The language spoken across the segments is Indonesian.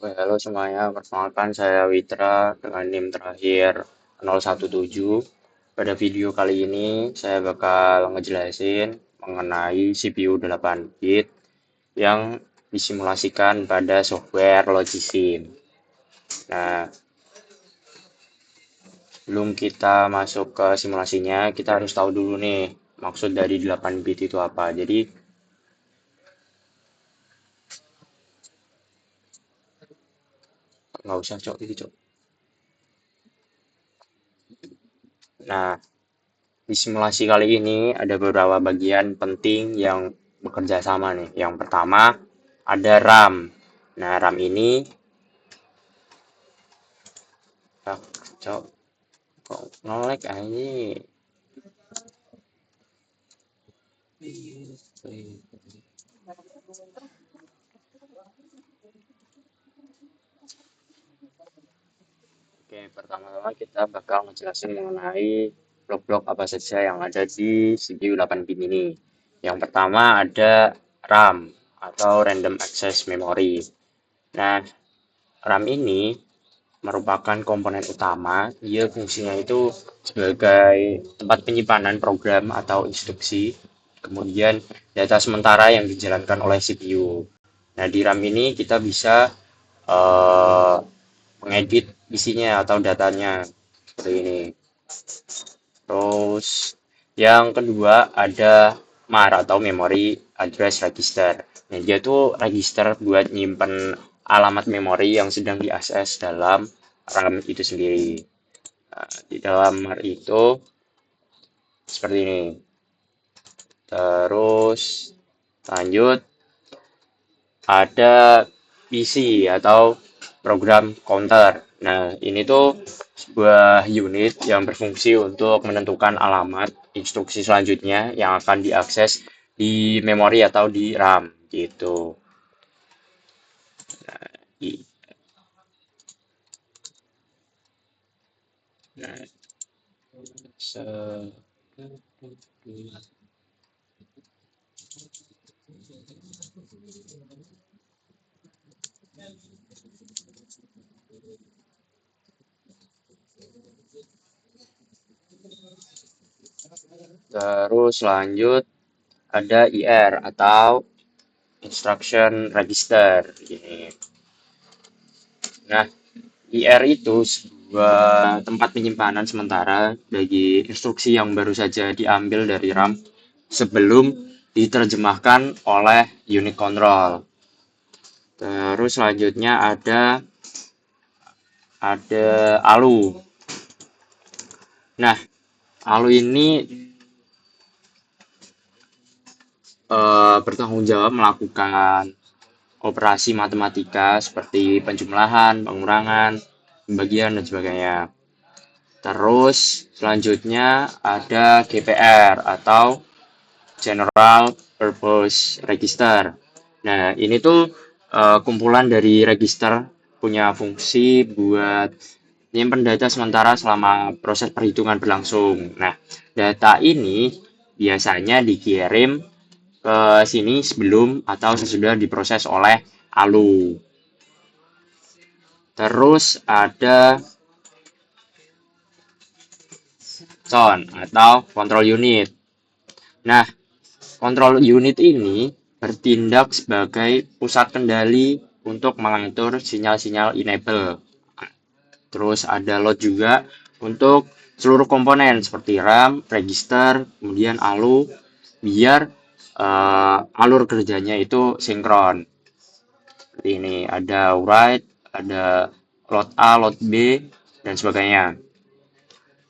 Halo semuanya, perkenalkan saya Witra dengan NIM terakhir 017. Pada video kali ini saya bakal ngejelasin mengenai CPU 8 bit yang disimulasikan pada software Logisim. Nah, sebelum kita masuk ke simulasinya, kita harus tahu dulu nih maksud dari 8 bit itu apa. Jadi, nggak usah cok, itu cok. Nah, di simulasi kali ini ada beberapa bagian penting yang bekerja sama nih. Yang pertama ada RAM. Nah, RAM ini, ah, cok, kok nolek aja. Oke, pertama-tama kita bakal ngejelasin mengenai blok-blok apa saja yang ada di CPU 8 bit ini. Yang pertama ada RAM atau Random Access Memory. Nah, RAM ini merupakan komponen utama. Dia fungsinya itu sebagai tempat penyimpanan program atau instruksi, kemudian data sementara yang dijalankan oleh CPU. Nah, di RAM ini kita bisa eh, mengedit isinya atau datanya seperti ini. Terus yang kedua ada MAR atau Memory Address Register. Nah, dia tuh register buat nyimpen alamat memori yang sedang diakses dalam RAM itu sendiri. Nah, di dalam MAR itu seperti ini. Terus lanjut ada PC atau program counter. Nah, ini tuh sebuah unit yang berfungsi untuk menentukan alamat instruksi selanjutnya yang akan diakses di memori atau di RAM gitu. I- Nah, se- terus lanjut ada IR atau Instruction Register. Ini. Nah, IR itu sebuah tempat penyimpanan sementara bagi instruksi yang baru saja diambil dari RAM sebelum diterjemahkan oleh unit kontrol. Terus selanjutnya ada ALU. Nah, ALU ini bertanggung jawab melakukan operasi matematika seperti penjumlahan, pengurangan, pembagian dan sebagainya. Terus selanjutnya ada GPR atau General Purpose Register. Nah, ini tuh kumpulan dari register punya fungsi buat nyimpen data sementara selama proses perhitungan berlangsung. Nah, data ini biasanya dikirim ke sini sebelum atau sesudah diproses oleh ALU. Terus ada CON atau Control Unit. Nah, Control Unit ini bertindak sebagai pusat kendali untuk mengatur sinyal-sinyal enable. Terus ada load juga untuk seluruh komponen seperti RAM, register, kemudian ALU, biar alur kerjanya itu sinkron. Seperti ini ada write, ada load A, load B, dan sebagainya.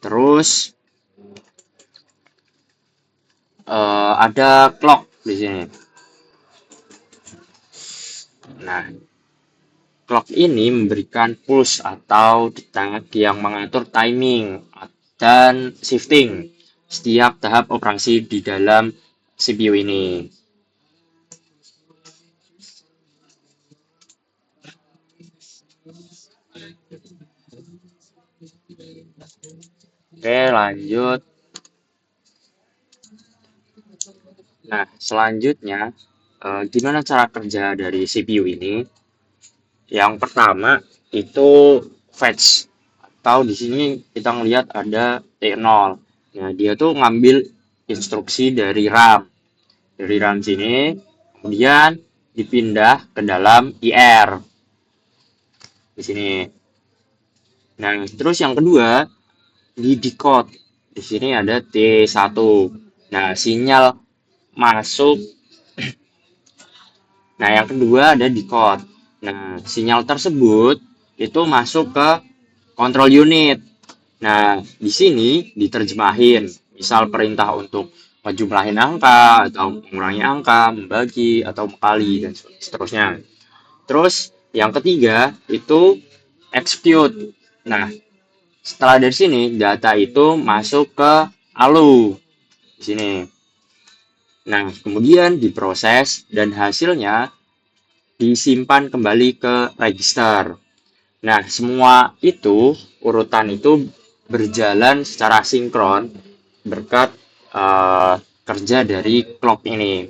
Terus ada clock di sini. Nah, clock ini memberikan pulse atau detak yang mengatur timing dan shifting setiap tahap operasi di dalam CPU ini. Oke, lanjut. Nah, selanjutnya, gimana cara kerja dari CPU ini? Yang pertama itu fetch, atau di sini kita ngelihat ada T0. Nah, dia tuh ngambil instruksi dari RAM. Dari RAM sini, kemudian dipindah ke dalam IR di sini. Nah, terus yang kedua di decode. Di sini ada T1. Nah, sinyal masuk. Nah, yang kedua ada decode. Nah, sinyal tersebut itu masuk ke control unit. Nah, di sini diterjemahin, misal perintah untuk menjumlahin angka, atau mengurangi angka, membagi, atau mengkali, dan seterusnya. Terus, yang ketiga itu execute. Nah, setelah dari sini, data itu masuk ke ALU di sini. Nah, kemudian diproses dan hasilnya disimpan kembali ke register. Nah, semua itu, urutan itu berjalan secara sinkron berkat kerja dari clock ini.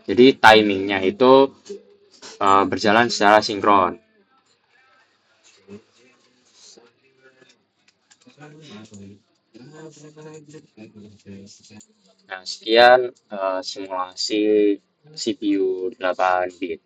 Jadi timingnya itu berjalan secara sinkron. Nah, sekian simulasi CPU 8 bit.